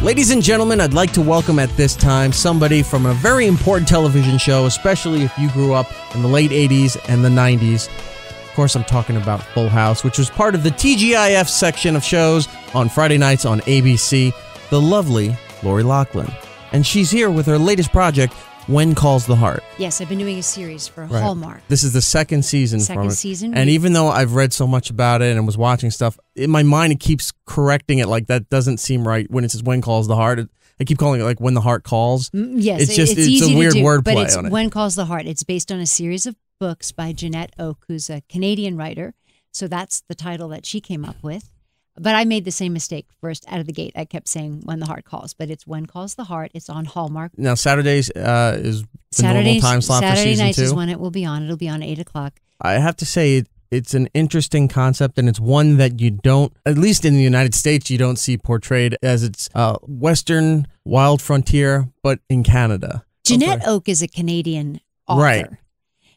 Ladies and gentlemen, I'd like to welcome at this time somebody from a very important television show, especially if you grew up in the late 80s and the 90s. Of course, I'm talking about Full House, which was part of the TGIF section of shows on Friday nights on ABC, the lovely Lori Loughlin. And she's here with her latest project, When Calls the Heart. Yes, I've been doing a series for Hallmark. This is the second season from it. Season. And even though I've read so much about it and was watching stuff, in my mind it keeps correcting it like that doesn't seem right when it says When Calls the Heart. I keep calling it like When the Heart Calls. Yes, it's just it's easy a weird to do, wordplay but it's on it. When Calls the Heart. It's based on a series of books by Jeanette Oak, who's a Canadian writer. So that's the title that she came up with. But I made the same mistake first out of the gate. I kept saying When the Heart Calls, but it's When Calls the Heart. It's on Hallmark. Now, Saturdays is the normal time slot for Saturday season nights 2? is when it will be on. It'll be on 8 o'clock. I have to say, it's an interesting concept, and it's one that you don't, at least in the United States, you don't see portrayed as it's Western wild frontier, but in Canada. Jeanette Oak is a Canadian author. Right.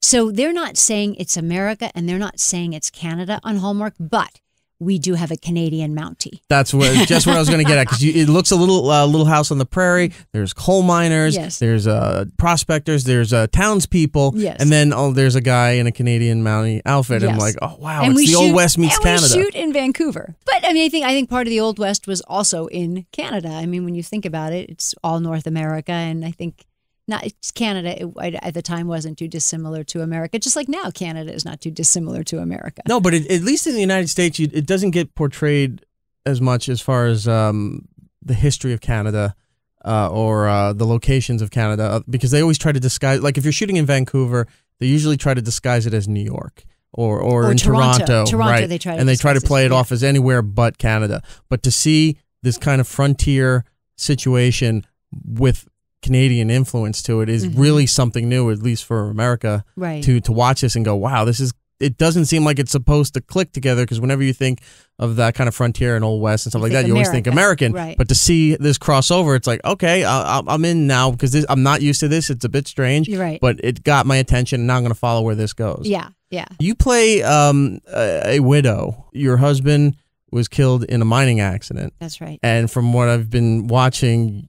So they're not saying it's America, and they're not saying it's Canada on Hallmark, but we do have a Canadian Mountie. That's just what I was going to get at, because it looks a little house on the prairie. There's coal miners. Yes. There's prospectors. There's townspeople. Yes. And then there's a guy in a Canadian Mountie outfit. Yes. I'm like, oh wow, and it's the Old West meets and Canada. We shoot in Vancouver, but I mean, I think part of the Old West was also in Canada. I mean, when you think about it, it's all North America, and I think. Canada at the time wasn't too dissimilar to America, just like now Canada is not too dissimilar to America. No, but at least in the United States, it doesn't get portrayed as much as far as the history of Canada or the locations of Canada, because they always try to disguise, like if you're shooting in Vancouver, they usually try to disguise it as New York or in Toronto. Right? They try to play it off as anywhere but Canada. But to see this kind of frontier situation with Canadian influence to it is really something new, at least for America, right? To watch this and go, wow, it doesn't seem like it's supposed to click together, because whenever you think of that kind of frontier and Old West and stuff like that, you always think American. Right. But to see this crossover, it's like, okay, I'm in now, because I'm not used to this. It's a bit strange, right? But it got my attention, and now I'm going to follow where this goes. Yeah. You play a widow. Your husband was killed in a mining accident. That's right. And from what I've been watching,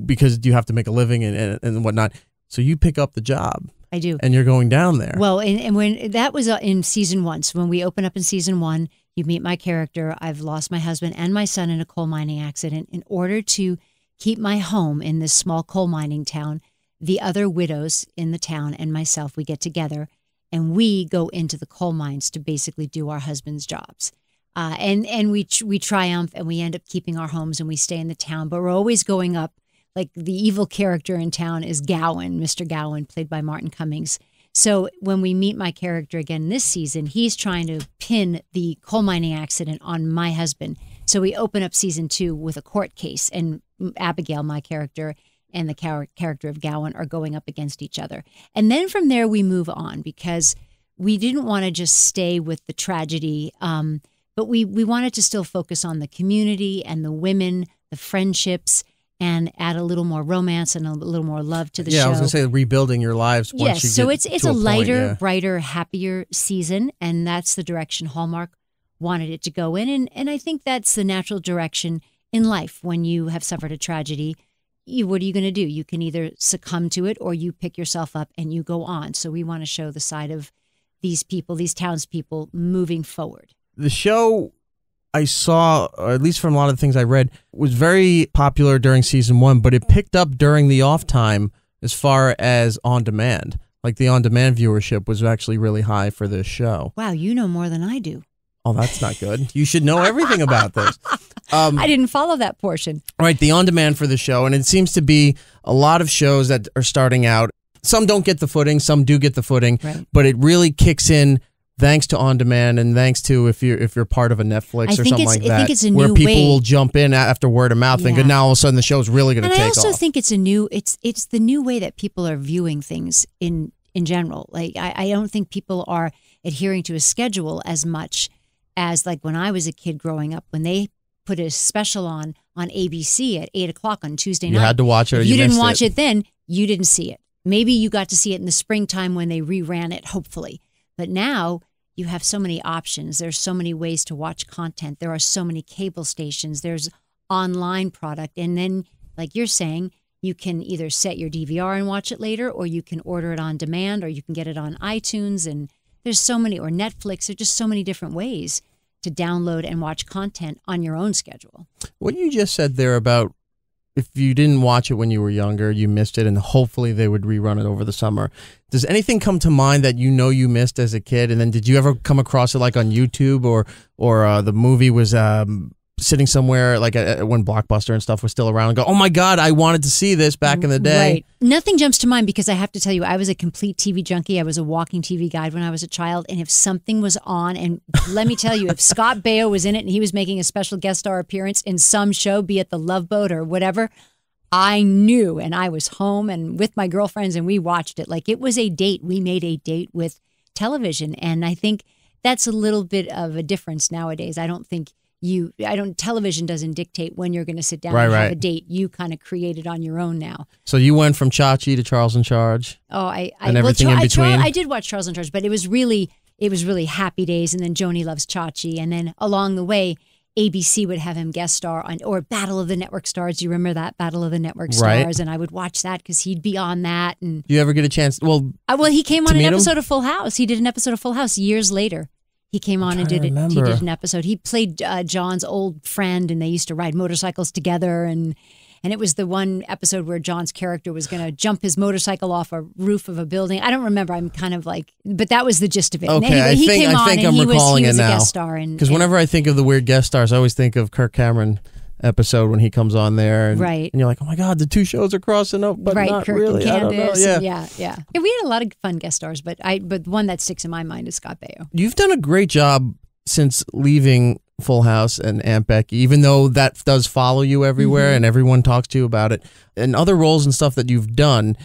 because you have to make a living and whatnot, so you pick up the job. I do. And you're going down there. Well, and when that was in season 1, so when we open up in season 1, you meet my character. I've lost my husband and my son in a coal mining accident. In order to keep my home in this small coal mining town, the other widows in the town and myself, we get together and we go into the coal mines to basically do our husband's jobs. And we triumph, and we end up keeping our homes, and we stay in the town. But we're always going up. Like the evil character in town is Gowan, Mr. Gowan, played by Martin Cummings. So when we meet my character again this season, he's trying to pin the coal mining accident on my husband. So we open up season 2 with a court case, and Abigail, my character, and the character of Gowan are going up against each other. And then from there we move on, because we didn't want to just stay with the tragedy. But we wanted to still focus on the community and the women, the friendships, and add a little more romance and a little more love to the show. Yeah, I was going to say rebuilding your lives once you get so it's to a lighter, point, brighter, happier season, and that's the direction Hallmark wanted it to go in. And I think that's the natural direction in life. When you have suffered a tragedy, what are you going to do? You can either succumb to it, or you pick yourself up and you go on. So we want to show the side of these people, these townspeople, moving forward. The show, I saw, or at least from a lot of the things I read, was very popular during season 1, but it picked up during the off time as far as on demand. Like the on demand viewership was actually really high for this show. Wow, you know more than I do. Oh, that's not good. You should know everything about this. I didn't follow that portion. Right, the on demand for the show, and it seems to be a lot of shows that are starting out. Some don't get the footing, some do get the footing, right. But it really kicks in thanks to on demand, and thanks to if you're part of a Netflix or something like that, I think it's a where new people way. will jump in after word of mouth, and now all of a sudden the show's really going to take off. And I also think it's it's the new way that people are viewing things in general. Like I don't think people are adhering to a schedule as much as like when I was a kid growing up, when they put a special on ABC at 8 o'clock on Tuesday night. You had to watch it, or if you didn't missed watch it then, you didn't see it. Maybe you got to see it in the springtime when they reran it, hopefully. But now you have so many options. There's so many ways to watch content. There are so many cable stations. There's online product. And then, like you're saying, you can either set your DVR and watch it later, or you can order it on demand, or you can get it on iTunes. And there's so many, or Netflix. There's just so many different ways to download and watch content on your own schedule. What you just said there about if you didn't watch it when you were younger, you missed it, and hopefully they would rerun it over the summer. Does anything come to mind that you missed as a kid? And then did you ever come across it like on YouTube, or the movie was sitting somewhere like when Blockbuster and stuff was still around and go, oh my God, I wanted to see this back in the day? Right. Nothing jumps to mind because I have to tell you, I was a complete TV junkie. I was a walking TV guide when I was a child. And if something was on, and let me tell you, if Scott Baio was in it and he was making a special guest star appearance in some show, be it The Love Boat or whatever, I knew, and I was home and with my girlfriends and we watched it. Like it was a date. We made a date with television. And I think that's a little bit of a difference nowadays. Television doesn't dictate when you're going to sit down and have a date. You kind of create it on your own now. So you went from Chachi to Charles in Charge. Oh, and everything in between. I did watch Charles in Charge, but it was really Happy Days, and then Joni Loves Chachi, and then along the way, ABC would have him guest star on, or Battle of the Network Stars. Do you remember that Battle of the Network Stars? Right. And I would watch that because he'd be on that. And do you ever get a chance? Well, he came on an episode of Full House. He did an episode of Full House years later. He came on and did it. He did an episode. He played John's old friend, and they used to ride motorcycles together. And it was the one episode where John's character was going to jump his motorcycle off a roof of a building. I don't remember. I'm kind of like, but that was the gist of it. Okay, anyway, I think I'm recalling it now. A guest star, because whenever I think of the weird guest stars, I always think of Kirk Cameron episode when he comes on there, and, right. and you're like, oh my God, the two shows are crossing up, but not Kirk really. And I don't know. Yeah. We had a lot of fun guest stars, but the one that sticks in my mind is Scott Baio. You've done a great job since leaving Full House and Aunt Becky, even though that does follow you everywhere and everyone talks to you about it, and other roles and stuff that you've done,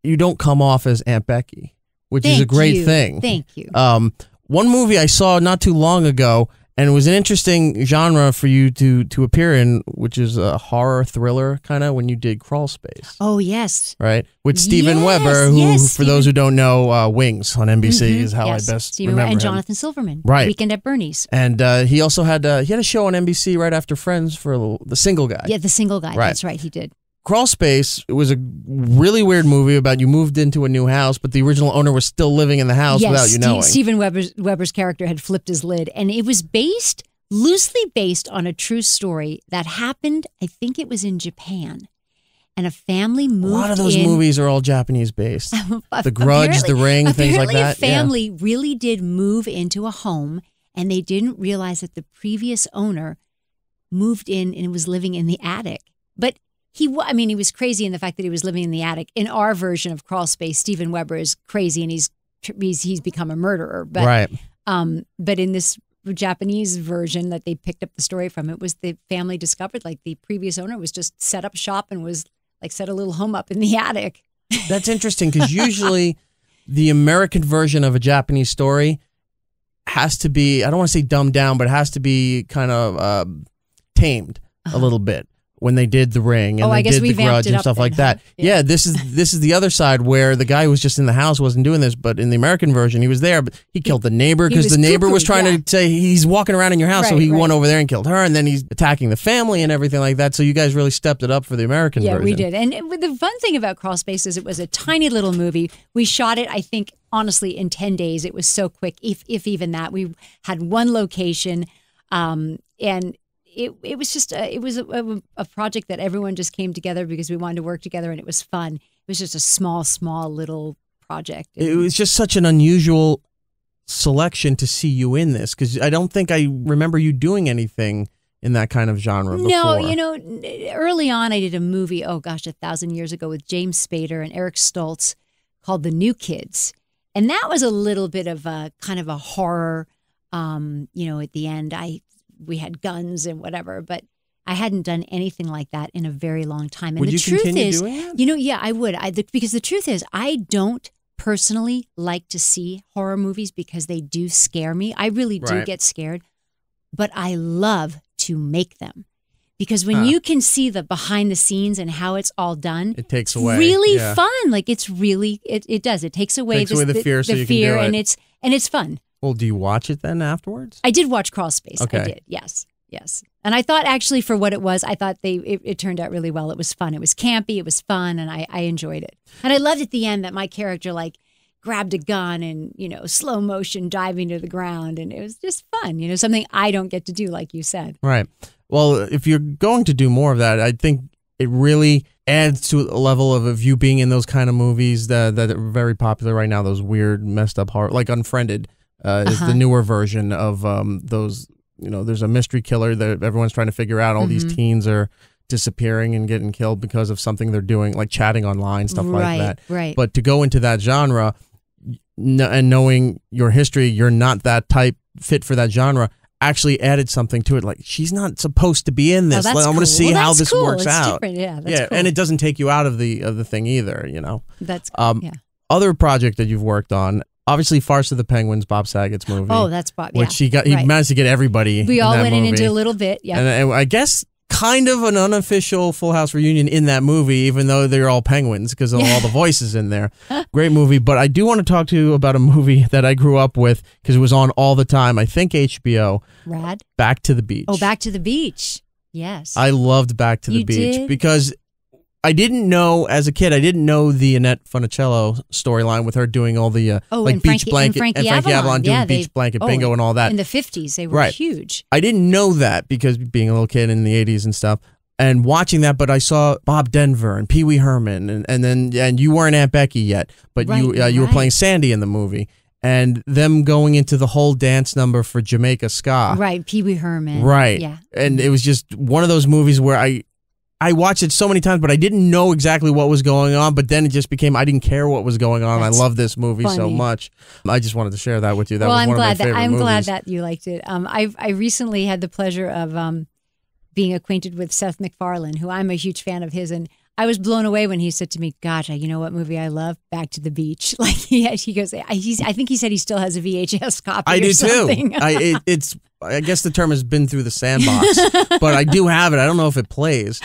you don't come off as Aunt Becky, which is a great thing. Thank you. One movie I saw not too long ago, and it was an interesting genre for you to appear in, which is a horror thriller kind of, when you did Crawlspace. Oh, yes. Right? With Steven Weber, who, for those who don't know, Wings on NBC is how I best remember him. And Jonathan Silverman. Right. Weekend at Bernie's. And he also had a show on NBC right after Friends for The Single Guy. Yeah, The Single Guy. Right. That's right, he did. Crawlspace, it was a really weird movie about you moved into a new house, but the original owner was still living in the house without you knowing. Steven Weber's character had flipped his lid, and it was loosely based on a true story that happened, I think it was in Japan. And a family moved in. A lot of those movies are all Japanese based. The Grudge, The Ring, things like that. A family really did move into a home, and they didn't realize that the previous owner moved in and was living in the attic. But he was crazy in the fact that he was living in the attic. In our version of Crawlspace, Steven Weber is crazy, and he's become a murderer. But, right. But in this Japanese version that they picked up the story from, it was the family discovered like the previous owner was just set up shop and was like set a little home up in the attic. That's interesting because usually the American version of a Japanese story has to be, I don't want to say dumbed down, but it has to be kind of tamed a little bit. When they did The Ring and they did The Grudge and stuff like that. Yeah, this is the other side where the guy who was just in the house wasn't doing this, but in the American version, he was there, but he killed the neighbor because the neighbor was trying to say he's walking around in your house, so he went over there and killed her, and then he's attacking the family and everything like that. So you guys really stepped it up for the American version. Yeah, we did. And the fun thing about Crawlspace is it was a tiny little movie. We shot it, I think, honestly, in 10 days. It was so quick, if even that. We had one location, and it was just a project that everyone just came together because we wanted to work together, and it was fun. It was just a small little project. It was just such an unusual selection to see you in this, because I don't think I remember you doing anything in that kind of genre before. No, early on I did a movie, 1,000 years ago, with James Spader and Erik Stoltz called The New Kids. And that was a little bit of a kind of a horror, at the end we had guns and whatever, but I hadn't done anything like that in a very long time. And would the you truth continue is, doing it? Yeah, I would. Because the truth is, I don't personally like to see horror movies because they do scare me. I really do get scared, but I love to make them. Because when you can see the behind the scenes and how it's all done, it takes away. Really fun. Like it's really, it does. It takes away, the fear, so you can do it. and it's fun. Well, do you watch it then afterwards? I did watch Crawlspace. Okay. I did, yes. Yes. And I thought actually for what it was, I thought it turned out really well. It was fun. It was campy. It was fun. And I enjoyed it. And I loved at the end that my character like grabbed a gun and, slow motion diving to the ground. And it was just fun, something I don't get to do, like you said. Right. Well, if you're going to do more of that, I think it really adds to a level of you being in those kind of movies that are very popular right now, those weird, messed up horror, like Unfriended is the newer version of those. There's a mystery killer that everyone's trying to figure out. All these teens are disappearing and getting killed because of something they're doing, like chatting online, stuff like that. Right. But to go into that genre and knowing your history, you're not that type fit for that genre, actually added something to it. Like, she's not supposed to be in this. I want to see how this works out. Different. Yeah, that's cool. And it doesn't take you out of the thing either, That's cool. Other project that you've worked on, obviously, Farce of the Penguins, Bob Saget's movie. Oh, that's Bob. Which he managed to get everybody. We all went movie. into a little bit, yeah. And I guess kind of an unofficial Full House reunion in that movie, even though they're all penguins because of all the voices in there. Great movie. But I do want to talk to you about a movie that I grew up with because it was on all the time. I think HBO. Rad. Back to the Beach. Oh, Back to the Beach. Yes. I loved Back to the Beach because I didn't know, as a kid, I didn't know the Annette Funicello storyline with her doing all the beach blanket and Frankie Avalon doing beach blanket bingo and all that. In the 50s, they were huge. I didn't know that because being a little kid in the 80s and stuff and watching that, but I saw Bob Denver and Pee Wee Herman and you weren't Aunt Becky yet, but you were playing Sandy in the movie. And them going into the whole dance number for Jamaica Ska. Right, Pee Wee Herman. Right. Yeah. And it was just one of those movies where I watched it so many times, but I didn't know exactly what was going on. But then it just became, I didn't care what was going on. I love this movie so much. I just wanted to share that with you. That was one of my favorite movies. I'm glad that you liked it. I recently had the pleasure of being acquainted with Seth MacFarlane, who I'm a huge fan of his, and I was blown away when he said to me, "Gosh, you know what movie I love? Back to the Beach." Like he goes, I think he said he still has a VHS copy. I do something. Too. I guess the term has been through the sandbox, but I do have it. I don't know if it plays.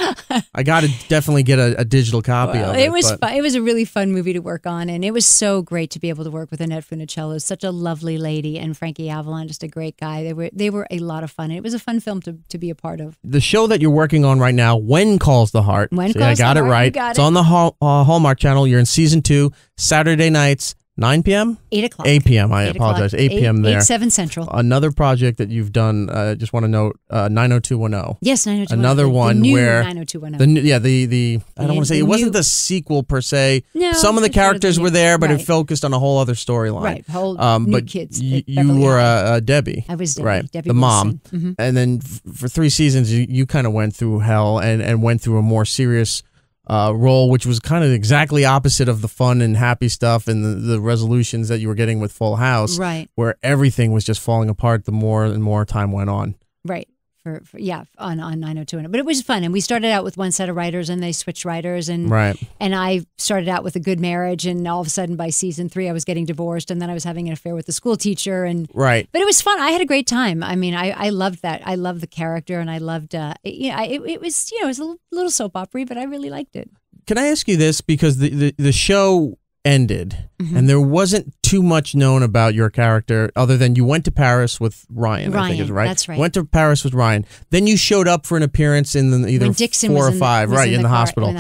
I got to definitely get a digital copy of it. It was fun. It was a really fun movie to work on, and it was so great to be able to work with Annette Funicello, such a lovely lady, and Frankie Avalon, just a great guy. They were a lot of fun, and it was a fun film to be a part of. The show that you're working on right now, When Calls the Heart. I got it right. It's on the Hallmark Channel. You're in season 2, Saturday nights. 9 p.m.? 8 o'clock. 8 p.m. I apologize. 8 p.m. there. 7 Central. Another project that you've done, just want to note, 90210. Yes, 90210. Another one the new where 90210. I don't want to say, it wasn't the sequel per se. No, some of the characters were there, but right. it focused on a whole other storyline. Right, whole new but kids. You were Debbie. I was Debbie. Right, Debbie the mom. Mm-hmm. And then for 3 seasons, you kind of went through hell and went through a more serious role, which was kind of exactly opposite of the fun and happy stuff and the resolutions that you were getting with Full House, right? Where everything was just falling apart the more and more time went on. Right. On 90210. But it was fun, and we started out with one set of writers, and they switched writers, and I started out with a good marriage, and all of a sudden by season 3 I was getting divorced, and then I was having an affair with the school teacher, and but it was fun. I had a great time. I mean, I loved that. I loved the character, and I loved it was it was a little soap opera, but I really liked it. Can I ask you this, because the show ended, and there wasn't too much known about your character other than you went to Paris with Ryan, I think is right. That's right. Went to Paris with Ryan. Then you showed up for an appearance in either 4 or 5, in the hospital.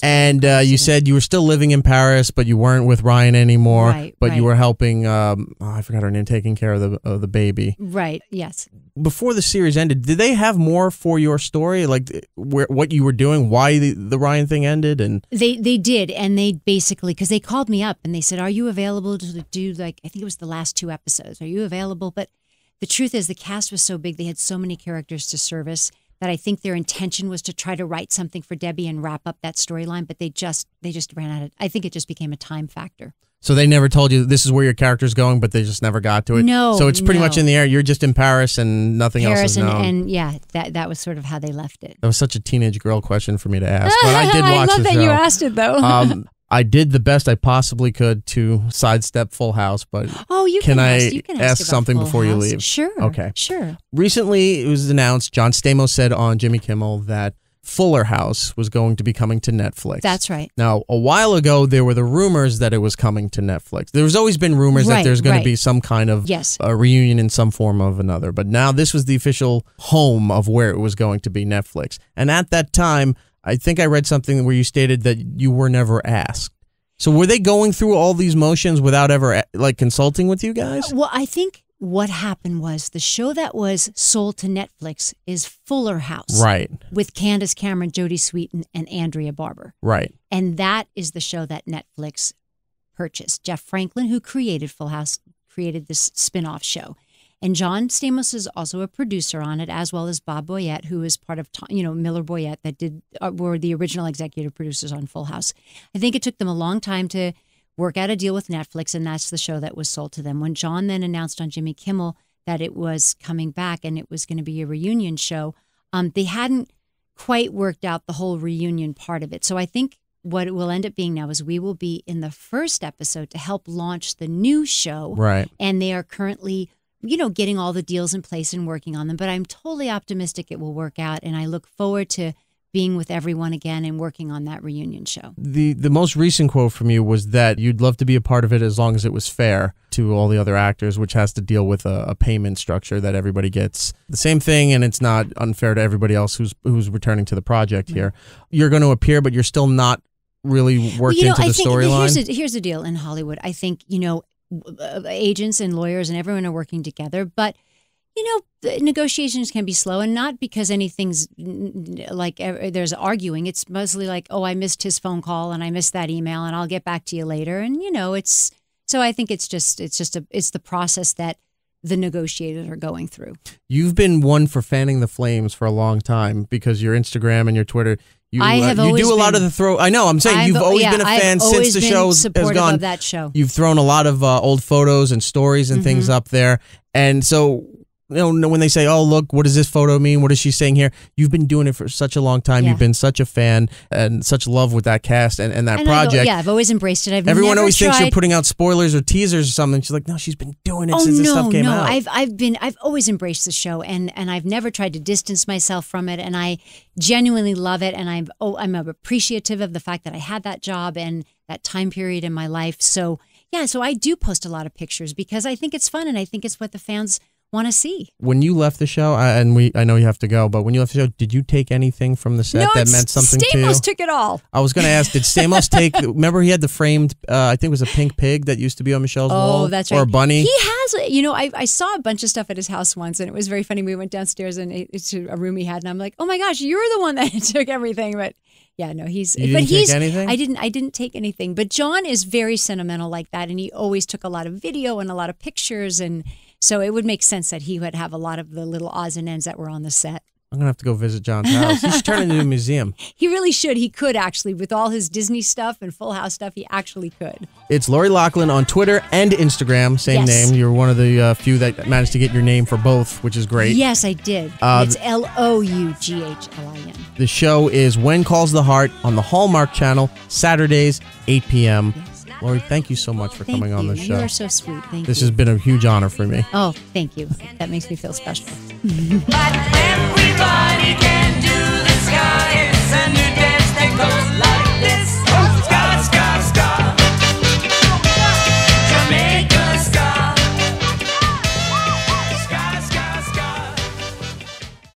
And you said you were still living in Paris, but you weren't with Ryan anymore. But you were helping. I forgot her name, taking care of the baby. Right. Yes. Before the series ended, did they have more for your story, like what you were doing, why the Ryan thing ended? And they did, and they basically, because they called me up and they said, "Are you available to do, like, I think it was the last 2 episodes? Are you available?" But the truth is, the cast was so big, they had so many characters to service that I think their intention was to try to write something for Debbie and wrap up that storyline, but they just ran out of. I think it just became a time factor. So they never told you this is where your character's going, but they just never got to it? No. So it's pretty much in the air. You're just in Paris and nothing else is known. And yeah, that was sort of how they left it. That was such a teenage girl question for me to ask, but I did watch the show. I love that you asked it, though. I did the best I possibly could to sidestep Full House, but can I ask something before you leave? Sure. Okay. Sure. Recently, it was announced, John Stamos said on Jimmy Kimmel that Fuller House was going to be coming to Netflix. That's right. Now, a while ago, there were the rumors that it was coming to Netflix. There's always been rumors that there's going to be some kind of reunion in some form of another. But now this was the official home of where it was going to be, Netflix. And at that time, I think I read something where you stated that you were never asked. So were they going through all these motions without ever consulting with you guys? Well, I think what happened was the show that was sold to Netflix is Fuller House. Right. With Candace Cameron, Jodie Sweetin, and Andrea Barber. Right. And that is the show that Netflix purchased. Jeff Franklin, who created Full House, created this spin-off show. And John Stamos is also a producer on it, as well as Bob Boyette, who is part of, Miller Boyette, that were the original executive producers on Full House. I think it took them a long time to work out a deal with Netflix, and that's the show that was sold to them. When John then announced on Jimmy Kimmel that it was coming back and it was going to be a reunion show, they hadn't quite worked out the whole reunion part of it. So I think what it will end up being now is we will be in the first episode to help launch the new show. Right. And they are currently, getting all the deals in place and working on them. But I'm totally optimistic it will work out, and I look forward to being with everyone again and working on that reunion show. The most recent quote from you was that you'd love to be a part of it as long as it was fair to all the other actors, which has to deal with a payment structure that everybody gets the same thing, and it's not unfair to everybody else who's returning to the project here. You're going to appear, but you're still not really worked into the storyline. Here's the deal in Hollywood. I think, agents and lawyers and everyone are working together, but the negotiations can be slow, and not because anything's there's arguing. It's mostly like, oh, I missed his phone call and I missed that email and I'll get back to you later. And, so I think it's the process that the negotiators are going through. You've been one for fanning the flames for a long time because your Instagram and your Twitter, you do a lot of the throw. I know. I'm saying you've always been a fan since the show has gone. Of that show. You've thrown a lot of old photos and stories and things up there. And so, when they say, oh, look, what does this photo mean? What is she saying here? You've been doing it for such a long time. Yeah. You've been such a fan and such love with that cast and that project. I've always embraced it. Everyone always thinks you're putting out spoilers or teasers or something. She's like, no, she's been doing it since this stuff came out. I've always embraced the show, and I've never tried to distance myself from it, and I genuinely love it, and I'm appreciative of the fact that I had that job and that time period in my life. So I do post a lot of pictures because I think it's fun, and I think it's what the fans want to see. When you left the show, I know you have to go, but when you left the show, did you take anything from the set that meant something to you? Stamos took it all. I was going to ask, did Stamos take, remember he had the framed, I think it was a pink pig that used to be on Michelle's wall? Oh, that's right. Or a bunny? He has, I saw a bunch of stuff at his house once, and it was very funny. We went downstairs and it's a room he had, and I'm like, oh my gosh, you're the one that took everything. But yeah, no, You didn't take anything? I didn't take anything. But John is very sentimental like that, and he always took a lot of video and a lot of pictures, and so it would make sense that he would have a lot of the little odds and ends that were on the set. I'm going to have to go visit John's house. He should turn it into a museum. He really should. He could, actually. With all his Disney stuff and Full House stuff, he actually could. It's Lori Loughlin on Twitter and Instagram. Same name. You're one of the few that managed to get your name for both, which is great. Yes, I did. It's Loughlin. The show is When Calls the Heart on the Hallmark Channel, Saturdays, 8 p.m. Yes. Lori, thank you so much for coming on the show. You are so sweet. Thank you. This has been a huge honor for me. Oh, thank you. That makes me feel special. But everybody can do